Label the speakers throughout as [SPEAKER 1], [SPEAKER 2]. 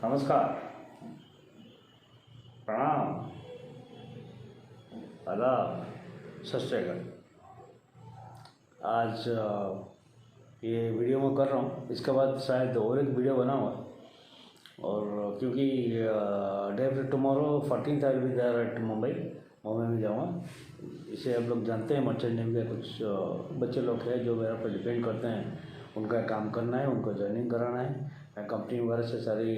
[SPEAKER 1] नमस्कार, प्रणाम, आदाब, सत श्री अकाल। आज ये वीडियो मैं कर रहा हूँ, इसके बाद शायद और एक वीडियो बनाऊँगा। और क्योंकि day after tomorrow 14th I will be there at Mumbai में जाऊँगा। इसे आप लोग जानते हैं, मर्चेंट नेवी के कुछ बच्चे लोग हैं जो मेरे पर डिपेंड करते हैं। उनका काम करना है, उनको जॉइनिंग कराना है। मैं कंपनी वगैरह से सारी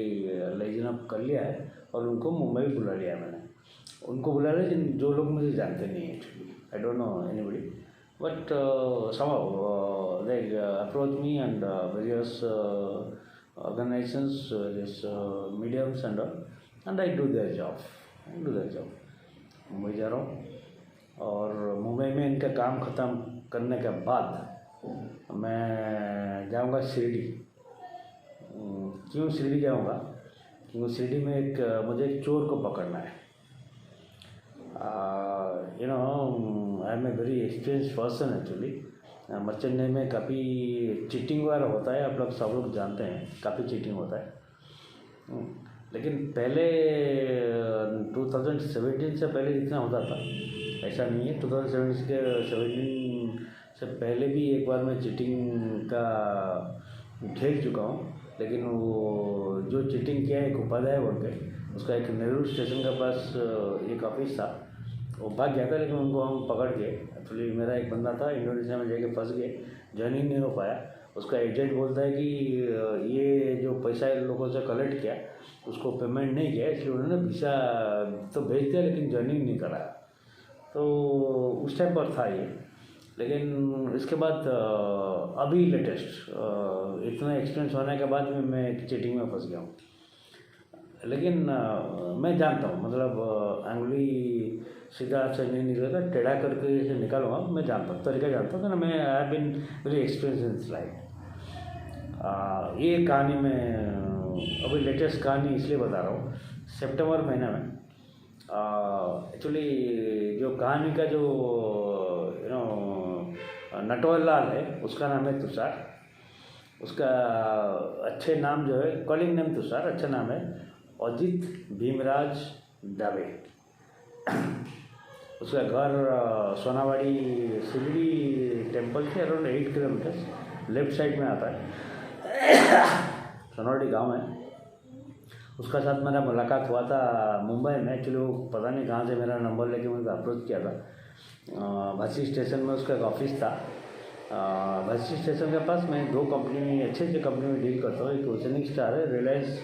[SPEAKER 1] लाइजन अप कर लिया है और उनको मुंबई बुला लिया मैंने। उनको बुला लिया जो लोग मुझे जानते नहीं हैं actually, I don't know anybody, but somehow they approach me and various organizations, various mediums and all, and I do their job. Mumbai जा रहा हूँ और मुंबई में इनका काम ख़त्म करने के बाद मैं जाऊँगा शिरडी। क्यों शिरडी जाऊँगा? क्योंकि शिरडी में मुझे एक चोर को पकड़ना है। I am a very experience person actually. Merchant navy में काफ़ी चीटिंग वगैरह होता है, आप लोग सब लोग जानते हैं, काफ़ी चीटिंग होता है। लेकिन पहले 2017 से पहले जितना होता था ऐसा नहीं है। 2017 से पहले भी एक बार मैं चीटिंग का झेल चुका हूँ। लेकिन वो जो चीटिंग किया एक उपाध्याय बोल के, उसका एक नेहरू स्टेशन के पास एक ऑफिस था, वो भाग गया था। लेकिन उनको हम पकड़ के, एक्चुअली मेरा एक बंदा था इंडोनेशिया में जाके फंस गए, ज्वाइनिंग नहीं हो पाया। उसका एजेंट बोलता है कि ये जो पैसा इन लोगों से कलेक्ट किया उसको पेमेंट नहीं किया, इसलिए उन्होंने वीसा तो भेज दिया लेकिन ज्वाइनिंग नहीं कराया। तो उस टाइम पर था ये। लेकिन इसके बाद अभी लेटेस्ट इतना एक्सपीरियंस होने के बाद मैं चीटिंग में फंस गया हूँ। लेकिन मैं जानता हूँ, मतलब अंगुली सीधा से नहीं निकलेगा, टेढ़ा करके इसे निकालूंगा। मैं जानता हूँ, तरीका जानता हूँ, मैं I have been very experience in this life. ये कहानी मैं अभी लेटेस्ट कहानी इसलिए बता रहा हूँ, सितंबर महीने में एक्चुअली जो कहानी का जो नटवर लाल है, उसका नाम है तुषार। उसका अच्छे नाम जो है, कॉलिंग नेम तुषार, अच्छा नाम है अजित भीमराज डाबे। उसका घर सोनावाड़ी शिरडी टेम्पल से अराउंड 8 किलोमीटर्स लेफ्ट साइड में आता है। सोनावाड़ी गांव है। उसका साथ मेरा मुलाकात हुआ था मुंबई में। एक्चुअली वो पता नहीं कहाँ से मेरा नंबर लेके मुझे अप्रोच किया था। भासी स्टेशन में उसका एक ऑफिस था। भासी स्टेशन के पास मैं 2 कंपनी, अच्छे कंपनी में डील करता हूँ। एक ओशनिक स्टार है, रिलायंस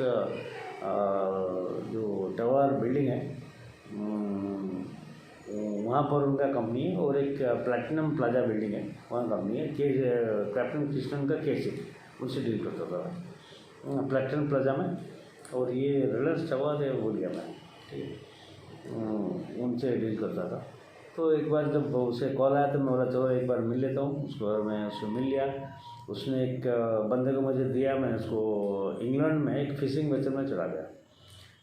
[SPEAKER 1] जो टावर बिल्डिंग है वहाँ पर उनका कंपनी है, और एक प्लैटिनम प्लाजा बिल्डिंग है, वहाँ कंपनी है। कैप्टन कृष्णन का केसी, उनसे डील करता था प्लैटिनम प्लाजा में। और ये रिलायंस टावर है, भूल गया मैं, ठीक है, उनसे डील करता था। तो एक बार जब उसे कॉल आया तो मैं बोला चलो एक बार मिल लेता हूँ। उसको मैं उससे मिल लिया। उसने एक बंदे को मुझे दिया, मैं उसको इंग्लैंड में एक फिशिंग वेसल में चला गया,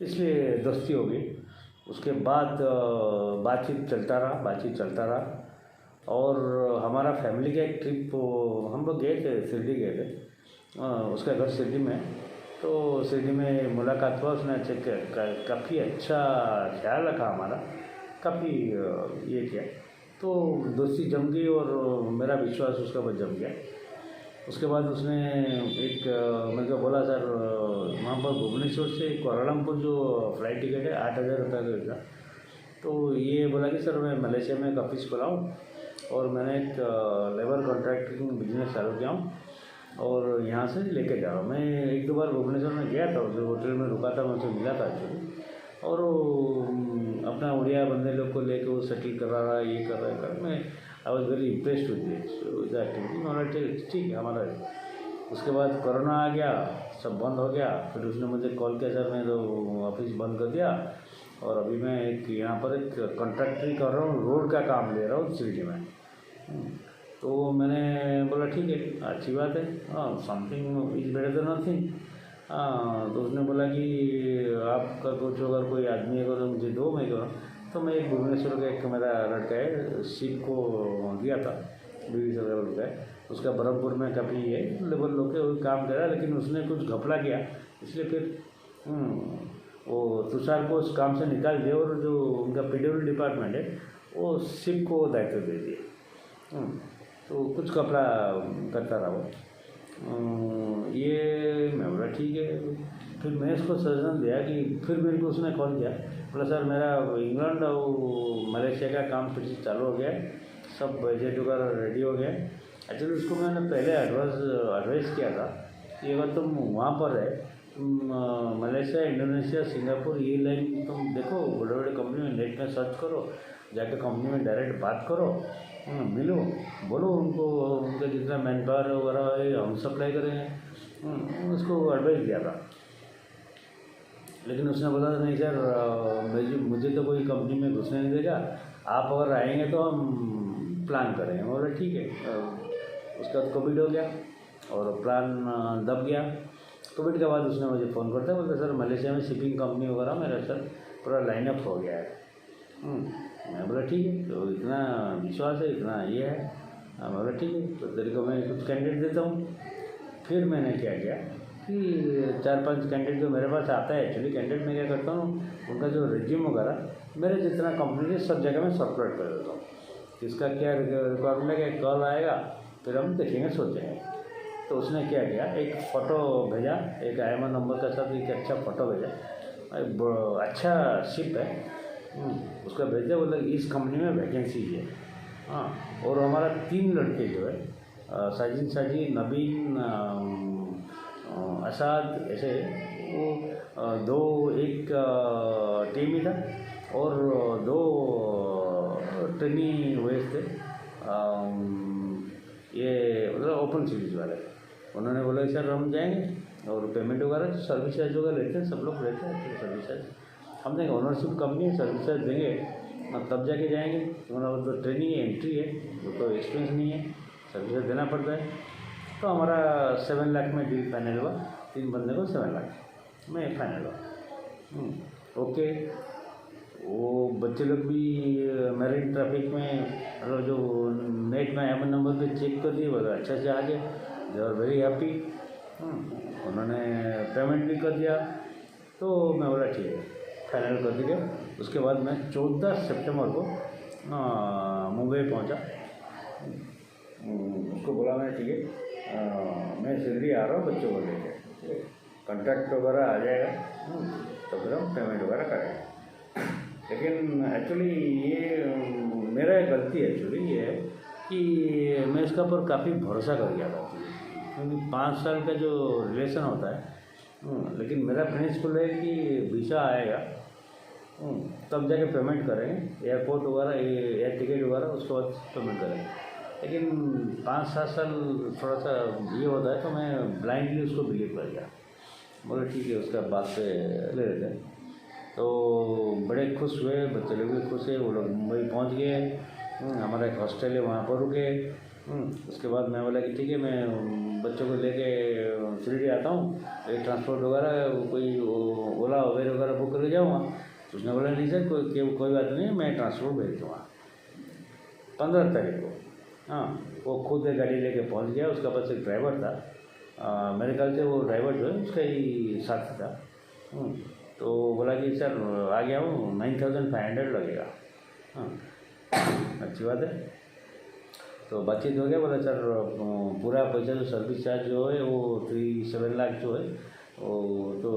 [SPEAKER 1] इसलिए दोस्ती हो गई। उसके बाद बातचीत चलता रहा। और हमारा फैमिली का एक ट्रिप हम लोग गए थे, शिरडी गए थे। उसका घर शिरडी में, तो शिरडी में मुलाकात हुआ। उसने काफ़ी अच्छा ख्याल रखा हमारा, काफ़ी ये किया, तो दोस्ती जम गई और मेरा विश्वास उसका पर जम गया। उसके बाद उसने एक मेरे को बोला, सर वहाँ पर भुवनेश्वर से कोलालमपुर जो फ्लाइट टिकट है 8,000 रुपये का। तो ये बोला कि सर मैं मलेशिया में एक ऑफिस खोला हूँ और मैंने एक लेबर कॉन्ट्रैक्टिंग बिजनेस चालू किया हूँ और यहाँ से लेके जा रहा हूँ। मैं 1-2 बार भुवनेश्वर में गया था, उस होटल में रुका था, मुझसे मिला था एक्चुअली। और अपना उड़िया बंदे लोग को लेके वो सेटल कर रहा है, ये कर रहा है। मैं I was very impressed with the activity. मैंने ठीक है हमारा। उसके बाद कोरोना आ गया, सब बंद हो गया। फिर उसने मुझे कॉल किया, सर मैं तो ऑफिस बंद कर दिया और अभी मैं एक यहाँ पर एक कॉन्ट्रैक्टरी कर रहा हूँ, रोड का काम ले रहा हूँ शिरडी में। तो मैंने बोला ठीक है, अच्छी बात है, something is better than nothing. तो उसने बोला कि आपका कुछ अगर कोई आदमी है तो मुझे दो, मैं करूँ। तो मैं एक भुवनेश्वर का एक मेरा लड़का है, शिव को दिया था, 20,000 रुपये। उसका ब्रह्मपुर में काफ़ी है लेबर लोग के, वो काम कर रहा है, लेकिन उसने कुछ घपला किया, इसलिए फिर वो तुषार को उस काम से निकाल दिया और जो उनका पीडब्ल्यू डिपार्टमेंट है वो शिप को दायित्व दे दिए। तो कुछ कपड़ा करता रहा वो। ये मैं बोला ठीक है। फिर मैं इसको सजेशन दिया कि फिर मेरे को उसने कॉल किया, बोला सर मेरा इंग्लैंड और मलेशिया का काम फिर से चालू हो गया है, सब बजट वगैरह रेडी हो गया है। एक्चुअली उसको मैंने पहले एडवाइस किया था कि अगर तुम वहाँ पर है, तुम मलेशिया, इंडोनेशिया, सिंगापुर ये लाइन तुम देखो, बड़े बड़े कंपनी में नेट में सर्च करो, जाके कंपनी में डायरेक्ट बात करो, मिलो, बोलो उनको उनका जितना मैन पावर वगैरह है हम सप्लाई करेंगे। उसको एडवाइस दिया था, लेकिन उसने बोला नहीं सर मुझे तो कोई कंपनी में घुसने नहीं देगा, आप अगर आएंगे तो हम प्लान करेंगे। बोला ठीक है। उसका कोविड हो गया और प्लान दब गया। कोविड के बाद उसने मुझे फ़ोन करता है, बोलते सर मलेशिया में शिपिंग कंपनी वगैरह मेरा सर पूरा लाइनअप हो गया है। मैं बोला ठीक है, तो इतना विश्वास है, इतना ये है। मैं बोला ठीक है, तो तेरे को मैं कुछ कैंडिडेट देता हूँ। फिर मैंने क्या किया कि 4-5 कैंडिडेट जो मेरे पास आता है, एक्चुअली कैंडिडेट मैं क्या करता हूँ, उनका जो रिज्यूम वगैरह मेरे जितना कंपनी है सब जगह में सर्कुलेट कर देता हूँ, किसका क्या रिक्वायरमेंट है, कॉल आएगा फिर हम देखेंगे, सोचेंगे। तो उसने क्या किया, एक फ़ोटो भेजा, एक IMO नंबर के साथ एक अच्छा फ़ोटो भेजा, अच्छा शिप है, उसका भेज दिया। बोला इस कंपनी में वैकेंसी है। हाँ, और हमारा 3 लड़के जो है, साजिन साजी, नबीन, असाद, ऐसे वो एक टीम ही था और 2 ट्रेनी हुए थे। ये मतलब ओपन सीरीज वाले। उन्होंने बोला कि सर हम जाएंगे और पेमेंट वगैरह जो सर्विस चार्ज वगैरह लेते हैं, सब लोग लेते हैं तो सर्विस चार्ज हम देंगे, ओनरशिप कंपनी है, सर्विस चार्ज देंगे, तब जाके जाएंगे। मतलब तो ट्रेनिंग है, एंट्री है, वो तो एक्सपीरियंस नहीं है, सर्विस चार्ज देना पड़ता है। तो हमारा 7 लाख में डील फाइनल हुआ, 3 बंदे को 7 लाख में फाइनल हुआ। ओके। वो बच्चे लोग भी मैरिन ट्रैफिक में, मतलब जो नेट में IMO नंबर पे चेक कर दिए, बोला अच्छा से आ गए, दे आर वेरी हैप्पी। उन्होंने पेमेंट भी कर दिया। तो मैं बोला ठीक है, फाइनल कर दिया। उसके बाद मैं 14 सितंबर को मुंबई पहुंचा। उसको बोला मैं ठीक है, मैं जल्दी आ रहा हूँ बच्चों को लेकर, कॉन्ट्रैक्ट वगैरह आ जाएगा, तो फिर हम पेमेंट वगैरह करेंगे। लेकिन एक्चुअली ये मेरा गलती एक्चुअली ये है कि मैं इसका पर काफ़ी भरोसा कर गया था, क्योंकि 5 साल का जो रिलेशन होता है, लेकिन मेरा प्रिंसिपल है कि वीज़ा आएगा तब जाके पेमेंट करेंगे, एयरपोर्ट वगैरह, एयर टिकट वगैरह, उसके बाद पेमेंट करेंगे। लेकिन 5-7 साल थोड़ा सा ये होता है, तो मैं ब्लाइंडली उसको बिलीव कर गया। बोले ठीक है, उसका बात से ले लेते हैं। तो बड़े खुश हुए, बच्चे लोग भी खुश है। वो लोग मुंबई पहुंच गए, हमारा एक हॉस्टल है वहाँ पर रुके। उसके बाद मैं बोला कि ठीक है, मैं बच्चों को लेके शिरडी आता हूँ, एक ट्रांसपोर्ट वगैरह कोई ओला उबेर वगैरह बुक करके जाऊँगा। तो उसने बोला नहीं सर, कोई बात नहीं, मैं ट्रांसपोर्ट भेज दूँगा 15 तारीख को। हाँ, वो खुद गाड़ी लेके पहुँच गया। उसका पास एक ड्राइवर था, मेरे ख्याल से वो ड्राइवर जो है उसका ही साथी था। तो बोला कि सर आ गया हूँ, 9500 लगेगा। हाँ, अच्छी बात है। तो बातचीत हो गया। बोला सर पूरा पैसा जो सर्विस चार्ज जो है वो 7 लाख जो है वो तो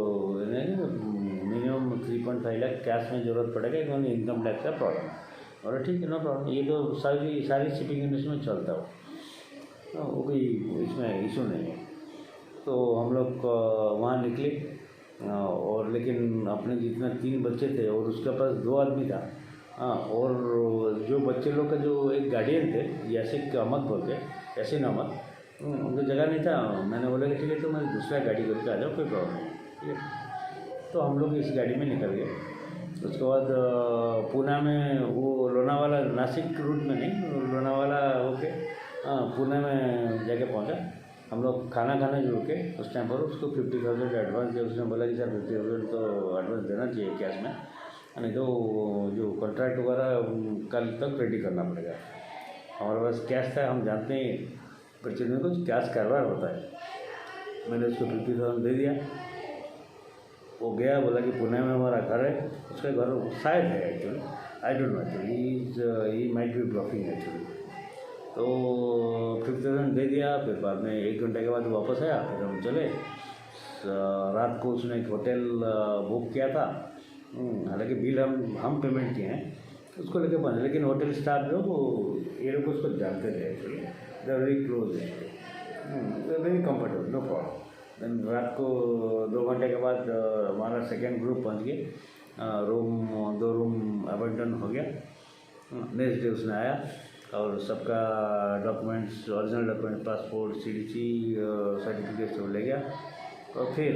[SPEAKER 1] मिनिमम 3.5 लाख कैश में ज़रूरत पड़ेगा, क्योंकि इनकम टैक्स का प्रॉब्लम है। और ठीक है, नो प्रॉब्लम, ये तो सारी शिपिंग इंडस्ट्री में चलता हो, वो कोई इसमें इशू नहीं है। तो हम लोग वहाँ निकले, और लेकिन अपने जितना 3 बच्चे थे और उसके पास 2 आदमी था। हाँ, और जो बच्चे लोग का जो एक गार्डियन थे, यासिक अहमद बोल के, यासिन अहमद, उनकी जगह नहीं था। मैंने बोला कि ठीक है, तो मैं दूसरा गाड़ी करके आ जाओ, कोई प्रॉब्लम नहीं, ठीक है। तो हम लोग इस गाड़ी में निकल गए। उसके बाद पूना में, वो लोनावाला, नासिक रूट में नहीं, लोनावाला होके पुणे में जाके पहुंचा। हम लोग खाना खाने जुड़ के उस टाइम पर उसको 50,000 एडवांस दिया। उसने बोला कि सर 50,000 तो एडवांस देना चाहिए कैश में, नहीं तो जो कॉन्ट्रैक्ट वगैरह कल तक रेडी करना पड़ेगा। हमारे पास कैश था, हम जानते हैं बच्चे में कुछ कैश कारोबार होता है। मैंने उसको 50,000 दे दिया। वो गया, बोला कि पुणे में हमारा घर है, उसका घर शायद है actually, I don't know actually, he might be blocking actually. तो 50,000 दे दिया, फिर बाद में 1 घंटे के बाद वापस आया, फिर हम चले। रात को उसने एक होटल बुक किया था, हालांकि बिल हम पेमेंट किए हैं, उसको लेके बंद, लेकिन होटल स्टाफ जो वो ये लोग उसको जानते थे actually, they are very close, very comfortable, no problem. Then रात को 2 घंटे के बाद हमारा सेकेंड ग्रुप पहुँच गए, रूम 2 रूम अबंडन हो गया। नेक्स्ट डे उसने आया और सबका documents, original document, passport, CDC certificate सब ले गया। और फिर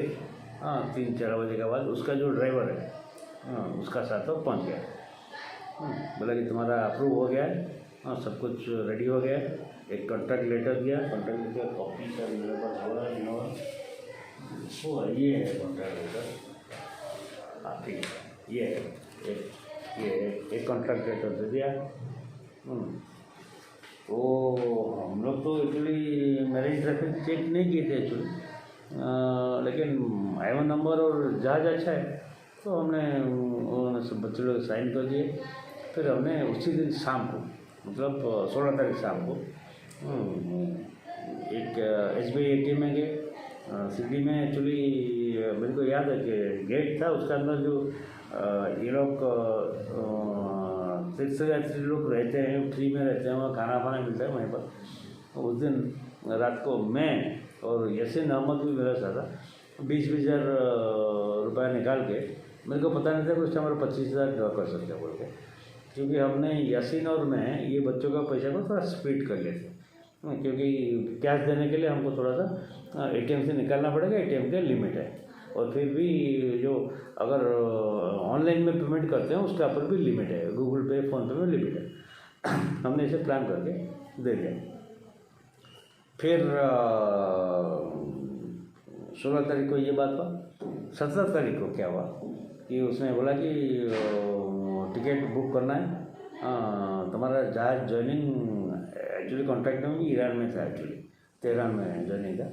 [SPEAKER 1] 3-4 बजे के बाद उसका जो ड्राइवर है उसका साथ वो पहुँच गया, बोला कि तुम्हारा अप्रूव हो गया है, सब कुछ रेडी हो गया है। एक कॉन्ट्रैक्ट लेटर दिया, कॉन्ट्रैक्ट लेटर कॉपी सर मेरे पास हो रहा है, वो ये है कॉन्ट्रैक्ट लेटर, ठीक है, ये है, एक कॉन्ट्रैक्ट लेटर दे दिया। तो हम लोग तो एक्चुअली मेरिन ट्रैफिक चेक नहीं किए थे एक्चुअली, लेकिन I1 नंबर और जहाज अच्छा है, तो हमने उन्होंने सब बच्चे लोग साइन कर दिए। फिर हमने उसी दिन शाम को, मतलब 16 तारीख शाम को, एक SBI ATM में गए सिटी में। एक्चुअली मेरे को याद है कि गेट था, उसके अंदर जो ये लोग तीर्थयात्री लोग रहते हैं, फ्री में रहते हैं, वहाँ खाना वाना मिलता है वहीं पर। उस दिन रात को मैं और यासीन अहमद भी मेरा साथ था, 20,000 रुपये निकाल के, मेरे को पता नहीं था कि उस टाइम 25,000 ड्रॉ कर सकते हैं बोल के, क्योंकि हमने यासीन और मैं ये बच्चों का पैसा को थोड़ा स्प्लिट कर लिए थे, क्योंकि कैश देने के लिए हमको थोड़ा सा ATM से निकालना पड़ेगा, ATM का लिमिट है, और फिर भी जो अगर ऑनलाइन में पेमेंट करते हैं उसके ऊपर भी लिमिट है, गूगल पे, फ़ोनपे में लिमिट है। हमने इसे प्लान करके दे दिया। फिर 16 तारीख को ये बात हुआ। 17 तारीख को क्या हुआ कि उसने बोला कि टिकट बुक करना है, तुम्हारा जहाज ज्वाइनिंग, एक्चुअली कॉन्ट्रैक्ट में भी ईरान में था, एक्चुअली तेहरान में ज्वाइनिंग था,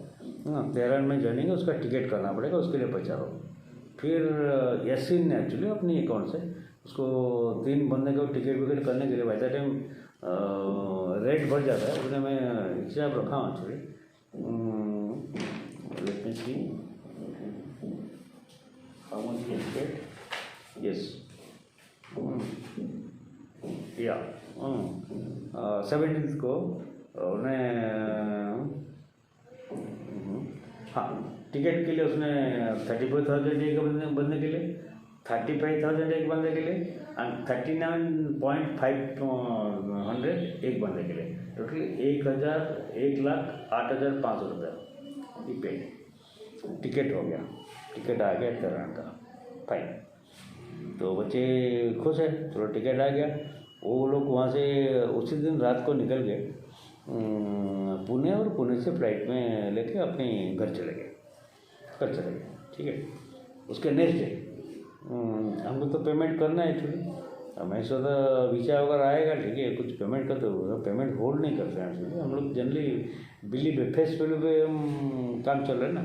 [SPEAKER 1] तेहरान में ज्वाइनिंग है, उसका टिकट करना पड़ेगा, उसके लिए पैसा हो। फिर यासीन ने एक्चुअली अपनी अकाउंट से उसको 3 बंदे को टिकट विकेट करने के लिए, बाई द टाइम रेट बढ़ जाता है, उसने मैं हिसाब रखा हूँ actually, let me see how much ticket, yes, या 17 को उन्हें, हाँ, टिकट के लिए उसने 34,000 एक बंदे के लिए, 35,000 एक बंदे के लिए, एंड 39,500 एक बंदे के लिए, टोटली 1,08,500 रुपये पे टिकट हो गया। टिकट आ गया तेहरान का, फाइन। तो बच्चे खुश है, चलो टिकट आ गया। वो लोग वहाँ से उसी दिन रात को निकल गए पुणे, और पुणे से फ्लाइट में लेके अपने घर चले गए, ठीक है। उसके नेक्स्ट डे हमको तो पेमेंट करना है एक्चुअली, मैं सोचा वीज़ा वगैरह आएगा, ठीक है, कुछ पेमेंट कर दो, पेमेंट होल्ड नहीं करते हैं एक्चुअली हम लोग, जनरली बिली पे फेस वैल्यू पे हम काम चल रहे हैं ना।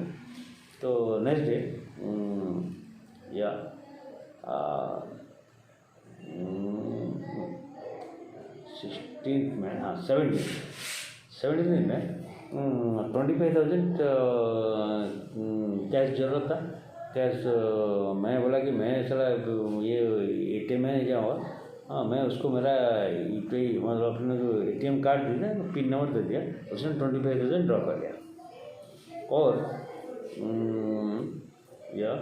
[SPEAKER 1] तो नेक्स्ट डे या 16 में, हाँ 17 में 25,000 कैश जरूरत था। कैश मैं बोला कि मैं चला ये ATM में जाऊँगा, हाँ मैं उसको मेरा UPI, मतलब अपने जो ATM कार्ड दी ना, पिन नंबर दे दिया, उसने 25,000 ड्रॉ कर लिया। और या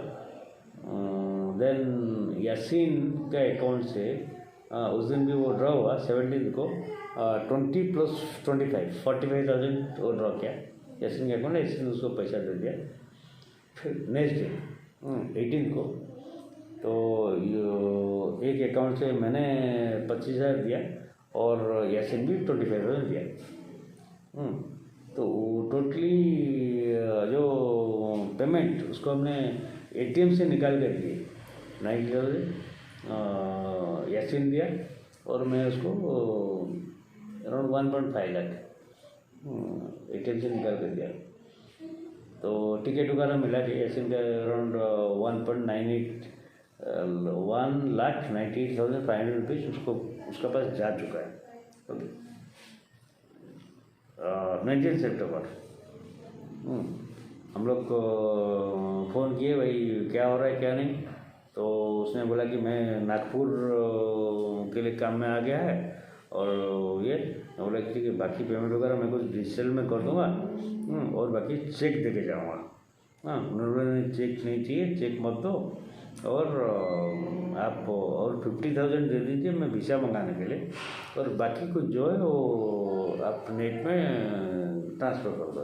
[SPEAKER 1] देन यासीन का अकाउंट से उस दिन भी वो ड्रॉ हुआ 17 को, 20 + 25 45,000 वो ड्रॉ किया यासीन के अकाउंट, यासीन उसको पैसा दे दिया। फिर नेक्स्ट डे 18 को तो एक अकाउंट से मैंने 25,000 दिया और यासीन भी 25,000 दिया। तो टोटली जो पेमेंट उसको हमने ATM से निकाल कर दिए, 90,000 यासीन दिया और मैं उसको अराउंड 1.5 लाख ATM से निकाल कर दिया। तो टिकट वगैरह मिला के यासीन का अराउंड 1,98,500 रुपीज़ उसका पास जा चुका है। ओके, 19 सितंबर हम लोग को फ़ोन किए, भाई क्या हो रहा है क्या नहीं। तो उसने बोला कि मैं नागपुर के लिए काम में आ गया है, और ये मैं बोला कि ठीक है, बाकी पेमेंट वगैरह मैं कुछ डिजिटल में कर दूँगा, और बाकी चेक दे के जाऊँगा। हाँ, उन्होंने चेक नहीं चाहिए, चेक मत दो, और आप और 50,000 दे दीजिए मैं वीज़ा मंगाने के लिए, और बाकी कुछ जो है वो आप नेट में ट्रांसफ़र कर दो।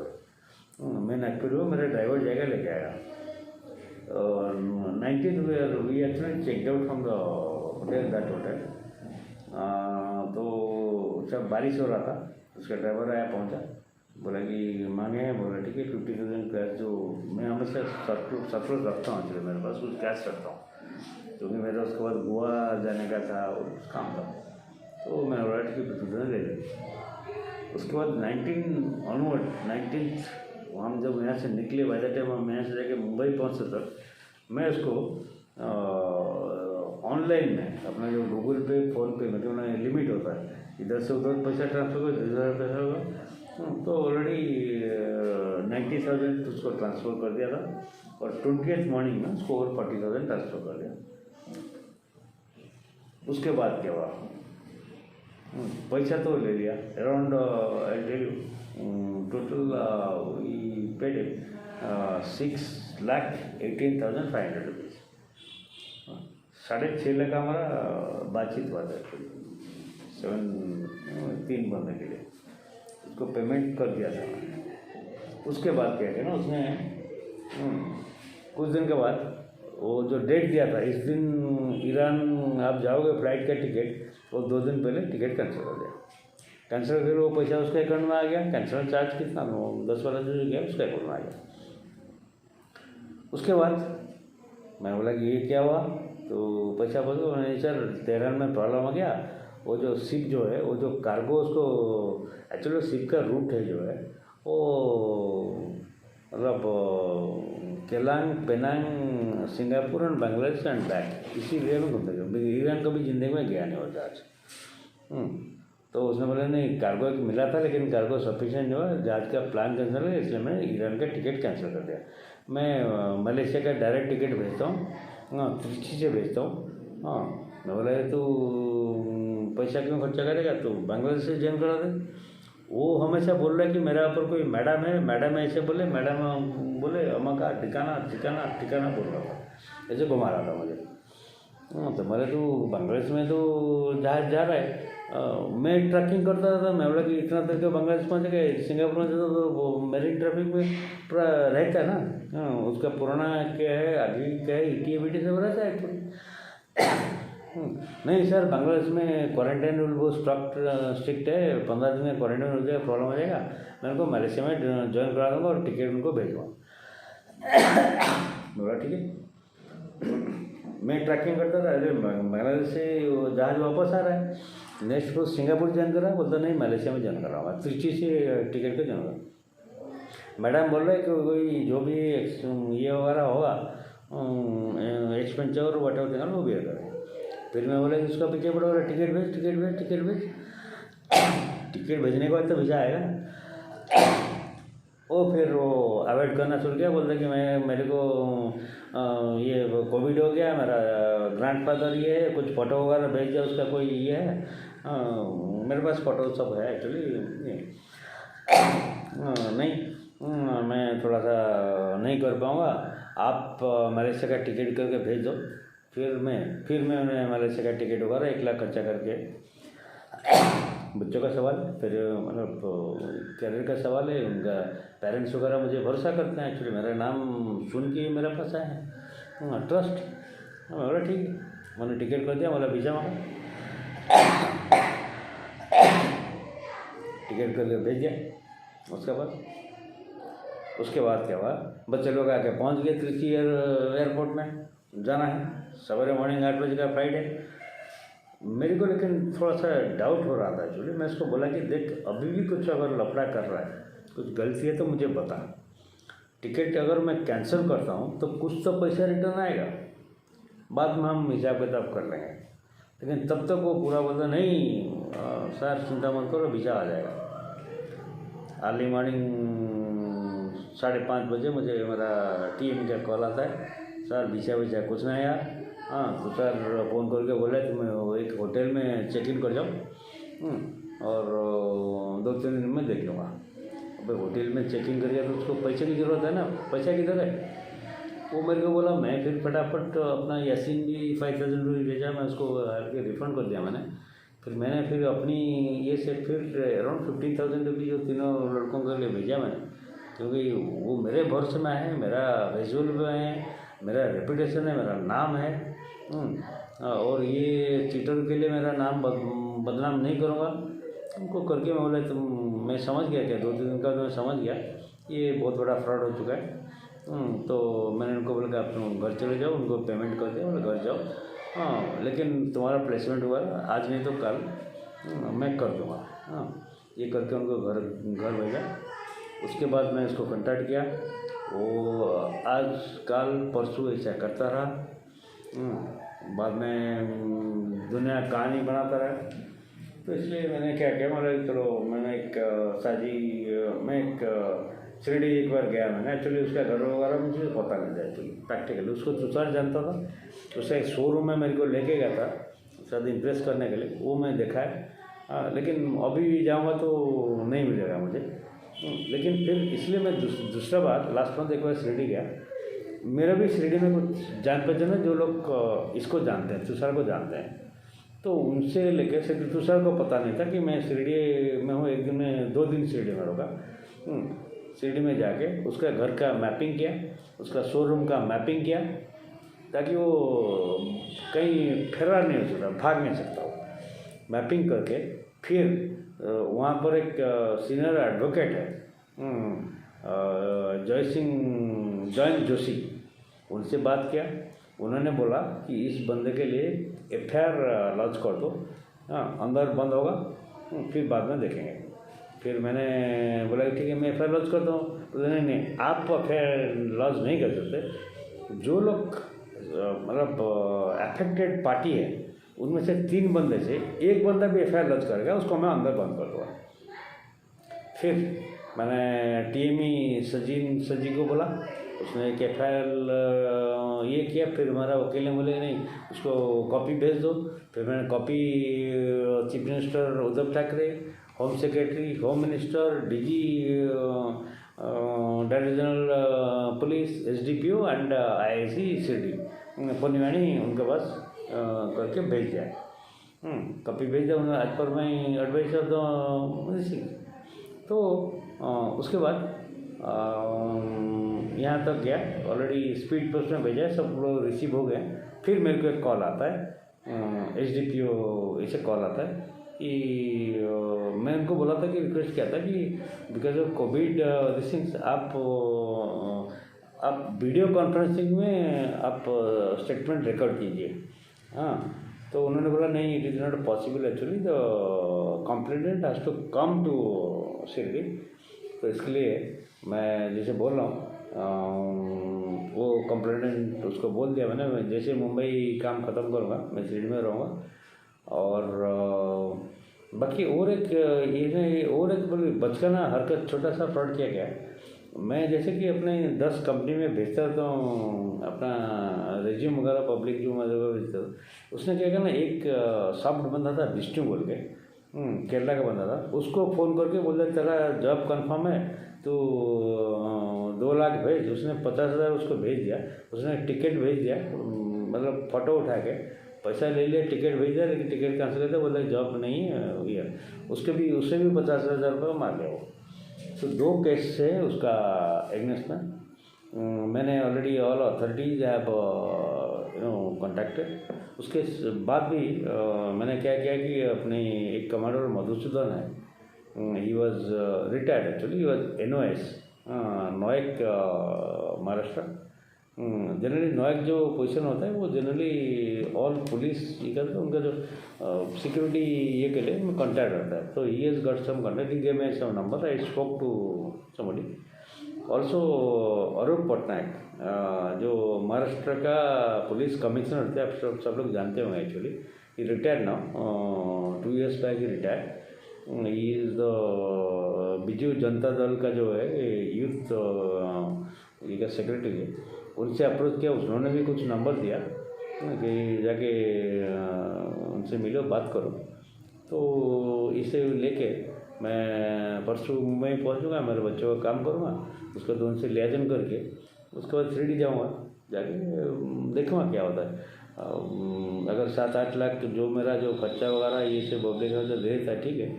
[SPEAKER 1] मैं नागपुर में मेरा ड्राइवर जाएगा, लेके आएगा। 19th we actually checked out from the hotel, that hotel। तो जब बारिश हो रहा था, उसका ड्राइवर आया, पहुंचा, बोला कि मांगे हैं, बोला ठीक है 50,000 कैश, जो मैं हमेशा सरप्लस रखता हूँ, एक्चुअली मेरे पास कुछ कैश रखता हूँ, क्योंकि मेरा उसके बाद गोवा जाने का था और काम था। तो मैंने बोला ठीक है 50,000 ले लें। उसके बाद 19 हम जब यहाँ से निकले, बाय द टाइम हम यहाँ से जाके मुंबई पहुँचे तक मैं उसको ऑनलाइन में अपना जो गूगल पे, फ़ोन पे में जो लिमिट होता है, इधर से उधर पैसा ट्रांसफ़र करो, इधर पैसा होगा, तो ऑलरेडी 90,000 उसको ट्रांसफ़र कर दिया था, और 20th मॉर्निंग में उसको और 40,000 ट्रांसफ़र कर दिया। उसके बाद क्या हुआ, पैसा तो ले लिया, around I tell you total we paid 6,18,500 rupees. 6.5 lakh हमारा बातचीत हुआ था, 3 बंदे के लिए उसको पेमेंट कर दिया था। उसके बाद क्या है ना, उसने कुछ दिन के बाद वो जो डेट दिया था, इस दिन ईरान आप जाओगे, फ्लाइट का टिकट, वो 2 दिन पहले टिकट कैंसिल कर दिया। कैंसिल करके वो पैसा उसके अकाउंट में आ गया, कैंसिल चार्ज कितना 10 वाला जो गया उसके अकाउंट में आ गया। उसके बाद मैं बोला कि ये क्या हुआ, तो पैसा बोलो, मैंने सर तेहरान में प्रॉब्लम आ गया, वो जो शिप जो है, वो जो कार्गो, उसको एक्चुअली शिप का रूट है जो है वो मतलब Keylong, Penang, Singapore and Bangladesh and back, इसीलिए मैं घूमते गया। ईरान कभी ज़िंदगी में गया नहीं वो जहाज। तो उसने बोला नहीं, कार्गो एक मिला था, लेकिन कार्गो सफिशिएंट जो है, जहाज का प्लान कैंसिल है, इसलिए मैंने ईरान का टिकट कैंसिल कर दिया। मैं मलेशिया का डायरेक्ट टिकट भेजता हूँ, हाँ, त्रिची से भेजता हूँ। हाँ, मैं बोला तू पैसा क्यों खर्चा करेगा, तो बांग्लादेश से ज्वाइन करा दे। वो हमेशा बोल रहा है कि मेरा ऊपर कोई मैडम है, मैडम ऐसे बोले, मैडम बोले अम्मा ठिकाना ठिकाना ठिकाना बोल रहा था, ऐसे घुमा रहा था मुझे। हाँ, तो मेरे तो बांग्लादेश में तो जहाज जा रहा है, मैं ट्रैकिंग करता था, मैं बोला कि इतना देर बांग्लादेश पहुँच गए, सिंगापुर में तो वो मेरीन ट्रैफिक में पूरा रहता है ना। हाँ, उसका पुराना क्या है, आगे क्या है, ईटी सब रहता है एक्चुअली। नहीं सर, बांग्लादेश में क्वारंटाइन रूल बहुत स्ट्रिक्ट है, 15 दिन में क्वारंटाइन हो जाएगा, प्रॉब्लम हो जाएगा, मैं उनको मलेशिया में ज्वाइन करा दूँगा और टिकट उनको भेजूँगा। बोला ठीक है। मैं ट्रैकिंग करता था, अरे बांग्लादेश से जहाज वापस आ रहा है, नेक्स्ट को सिंगापुर ज्वाइन कर रहा है, बोलता नहीं मलेशिया में ज्वाइन कर रहा हूँ, त्रिची से टिकट का ज्वाइन करा। मैडम बोल रहे कि कोई जो भी ये वगैरह होगा एक्सपेंचर वट एवर देगा वो भी करें। फिर मैं बोला कि उसका पीछे पड़ा, बोला टिकट भेज टिकट भेज टिकट भेज। टिकट भेजने के बाद तो वीज़ा आएगा। वो फिर वो अवॉइड करना शुरू किया, बोलते कि मेरे को ये कोविड हो गया, मेरा ग्रैंडफादर ये है, कुछ फ़ोटो वगैरह भेज दिया, उसका कोई ये है। मेरे पास फ़ोटो सब है एक्चुअली। नहीं, मैं थोड़ा सा नहीं कर पाऊँगा, आप मलेशिया का टिकट करके भेज दो। फिर मैंने मलेशिया का टिकट वगैरह 1 लाख खर्चा करके, बच्चों का सवाल, फिर मतलब करियर का सवाल है, उनका पेरेंट्स वगैरह मुझे भरोसा करते हैं, एक्चुअली मेरा नाम सुन के मेरे पास आए हैं, ट्रस्ट। बोला ठीक है, मैंने टिकट कर दिया, मतलब वीज़ा मांगा, टिकट कर भेज दिया। उसके बाद क्या हुआ, बच्चे लोग आके पहुंच गए त्रिची एयरपोर्ट में, जाना है सवेरे मॉर्निंग 8 बजे का फ्लाइट है। मेरे को लेकिन थोड़ा सा डाउट हो रहा था एक्चुअली। मैं उसको बोला कि देख, अभी भी कुछ अगर लफड़ा कर रहा है, कुछ गलती है तो मुझे बता, टिकट अगर मैं कैंसिल करता हूँ तो कुछ तो पैसा रिटर्न आएगा, बाद में हम हिसाब किताब कर लेंगे। लेकिन तब तक वो पूरा बोलता नहीं सर चिंता मत करो, वीज़ा आ जाएगा। अर्ली मॉर्निंग 5:30 बजे मुझे मेरा टीम का कॉल आता है, सर वीज़ा कुछ नहीं आया। हाँ तो सर फ़ोन करके बोला तुम एक होटल में चेक इन कर जाओ और 2-3 दिन में देख लूँगा। अब होटल में चेक इन कर गया तो उसको पैसे की ज़रूरत है ना, पैसा किधर है? वो मेरे को बोला। मैं फिर फटाफट अपना यासीन भी 5000 रुपये भेजा, मैं उसको रिफ़ंड कर दिया मैंने। फिर अपनी ये से फिर अराउंड 15,000 रुपये जो तीनों लड़कों के लिए भेजा मैंने, क्योंकि वो मेरे भरोसे में है, मेरा विजुअल में है, मेरा रेपुटेशन है, मेरा नाम है। और ये चीटर के लिए मेरा नाम बदनाम नहीं करूँगा। उनको करके मैं बोला मैं समझ गया, क्या 2-3 दिन का तो मैं समझ गया ये बहुत बड़ा फ्रॉड हो चुका है। तो मैंने उनको बोला कि आप घर चले जाओ, उनको पेमेंट कर दिया, बोले घर जाओ। हाँ लेकिन तुम्हारा प्लेसमेंट हुआ आज नहीं तो कल मैं कर दूँगा। हाँ ये करके उनको घर भेजा। उसके बाद मैं इसको कॉन्टैक्ट किया, वो आज कल परसों ऐसा करता रहा। बाद में दुनिया कहानी बनाता रहा। तो इसलिए मैंने क्या किया, मतलब चलो मैंने मैं एक शिरडी एक बार गया मैंने। एक्चुअली उसका घर वगैरह मुझे पता नहीं था एक्चुअली, प्रैक्टिकली उसको तुषार जानता था। उसका एक शोरूम में मेरे को लेके गया था शायद इम्प्रेस करने के लिए, वो मैं देखा है। लेकिन अभी जाऊँगा तो नहीं मिलेगा मुझे। लेकिन फिर इसलिए मैं दूसरा बार लास्ट मंथ एक बार शिरडी गया। मेरा भी शिरडी में कुछ जान पहचान है जो लोग इसको जानते हैं, तुषार को जानते हैं। तो उनसे लेकर से तुषार को पता नहीं था कि मैं शिरडी में हूँ। एक दिन में 2 दिन शिरडी में रुका। शिरडी में जाके उसका घर का मैपिंग किया, उसका शोरूम का मैपिंग किया, ताकि वो कहीं फरार नहीं हो सकता, भाग नहीं सकता वो। मैपिंग करके फिर वहाँ पर एक सीनियर एडवोकेट है जयंत जोशी, उनसे बात किया। उन्होंने बोला कि इस बंदे के लिए FIR लॉन्च कर दो, हाँ अंदर बंद होगा, फिर बाद में देखेंगे। फिर मैंने बोला ठीक है मैं FIR लॉन्च करता हूँ। तो नहीं आप FIR लॉन्च नहीं कर सकते। जो लोग मतलब अफेक्टेड पार्टी है उनमें से 3 बंदे से एक बंदा भी FIR लॉन्च करेगा, उसको मैं अंदर बंद कर दूँगा। फिर मैंने TME सजी को बोला, उसने एक FIR ये किया। फिर हमारा वकील ने बोले नहीं उसको कॉपी भेज दो। फिर मैंने copy chief minister Uddhav Thackeray, home secretary, home minister, DG director general police, SDPO and IIC Shirdi पुनिवाणी उनके पास करके भेज दिया। कॉपी भेज दिया उन्होंने as per my advice of the. तो उसके बाद यहाँ तक गया, ऑलरेडी स्पीड पोस्ट में भेजा है, सब लोग रिसीव हो गए। फिर मेरे को एक कॉल आता है SDPO से कॉल आता है कि मैं उनको बोला था कि रिक्वेस्ट किया था कि because of Covid this things आप वीडियो कॉन्फ्रेंसिंग में आप स्टेटमेंट रिकॉर्ड कीजिए। हाँ तो उन्होंने बोला नहीं it is not possible actually, the complainant has to come to Shirdi. तो इसके लिए मैं जैसे बोल रहा हूँ वो कंप्लेनेंट उसको बोल दिया मैंने, मैं जैसे मुंबई काम ख़त्म करूँगा मैं शिरडी में रहूँगा। और बाकी और एक बचकाना हरकत छोटा सा फ्रॉड किया गया है। मैं जैसे कि अपने 10 कंपनी में भेजता तो अपना रिज्यूम वगैरह पब्लिक जो वगैरह भेजता, उसने क्या किया ना, एक सॉफ्ट बंदा था विष्णु बोल के, केरला का बंदा था, उसको फ़ोन करके बोल दिया तेरा जॉब कंफर्म है तो 2 लाख भेज। उसने 50,000 उसको भेज दिया। उसने टिकट भेज दिया, मतलब फ़ोटो उठा के पैसा ले लिया, टिकट भेज दिया, लेकिन टिकट कैंसिल कर दिया, बोला जॉब नहीं है भैया। उससे भी 50,000 रुपये मार लिया वो। तो 2 केस से उसका एग्नेस्ट में मैंने already all authorities have contacted. उसके बाद भी मैंने क्या किया कि अपने एक कमांडर मधुसूदन है, he was retired actually, he was NOS NOIC Maharashtra. Generally NOIC जो पोजीशन होता है वो जनरली ऑल पुलिस ये करते हैं, उनका जो सिक्योरिटी ये के लिए कॉन्टैक्ट रहता है। तो he has got some contact, he gave me some number, I spoke to somebody also Arup Patnaik, जो महाराष्ट्र का पुलिस कमिश्नर थे, आप सब लोग जानते होंगे actually. He retired now, 2 years back he retired. He is the Biju Janata Dal का जो है यूथ ये का सेक्रेटरी है। उनसे अप्रोच किया, उन्होंने भी कुछ नंबर दिया कि जाके उनसे मिलो, बात करो। तो इसे लेके मैं परसों मुंबई पहुंचूंगा, मेरे बच्चों का काम करूँगा, उसके बाद उनसे लियाजन करके उसके बाद शिरडी जाऊँगा, जाके देखूँगा क्या होता है। अगर 7-8 लाख जो मेरा जो खर्चा वगैरह ये सब पब्लिक का दे देता है, ठीक है।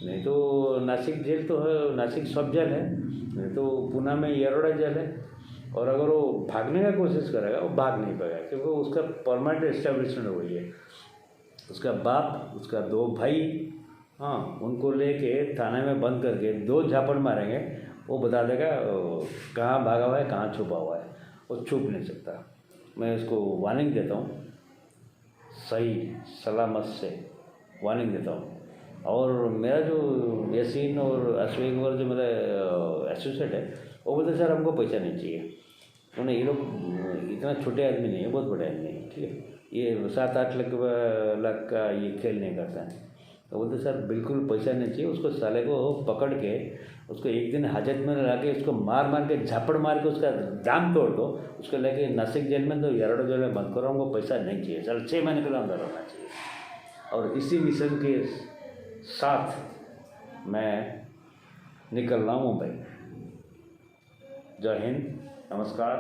[SPEAKER 1] नहीं तो नासिक जेल तो है, नासिक सब जेल है, नहीं तो पुणे में येरवडा जेल है। और अगर वो भागने का कोशिश करेगा, वो भाग नहीं पाएगा, क्योंकि उसका परमानेंट एस्टेब्लिशमेंट हो गई है। उसका बाप, उसका 2 भाई, हाँ, उनको लेके थाने में बंद करके 2 झापड़ मारेंगे, वो बता देगा कहाँ भागा हुआ है, कहाँ छुपा हुआ है, वो छुप नहीं सकता। मैं इसको वार्निंग देता हूँ, सही सलामत से वार्निंग देता हूँ। और मेरा जो यासीन और अश्विन और जो मेरा एसोसिएट है, वो बोलते सर हमको पैसा नहीं चाहिए। उन्हें ये लोग इतना छोटे आदमी नहीं है, बहुत बड़े आदमी है, ठीक है। ये 7-8 लाख का ये खेल नहीं करता है। तो बोलते सर बिल्कुल पैसा नहीं चाहिए, उसको साले को पकड़ के उसको एक दिन हाजत में ला के उसको मार मार के झापड़ मार के उसका जाम तोड़ दो, उसको लेके नासिक जेल में, तो येरवडा जेल में बंद करो, हमको पैसा नहीं चाहिए, चल 6 महीने के लिए अंदर होना चाहिए। और इसी मिशन के साथ मैं निकल रहा हूँ मुंबई। जय हिंद, नमस्कार।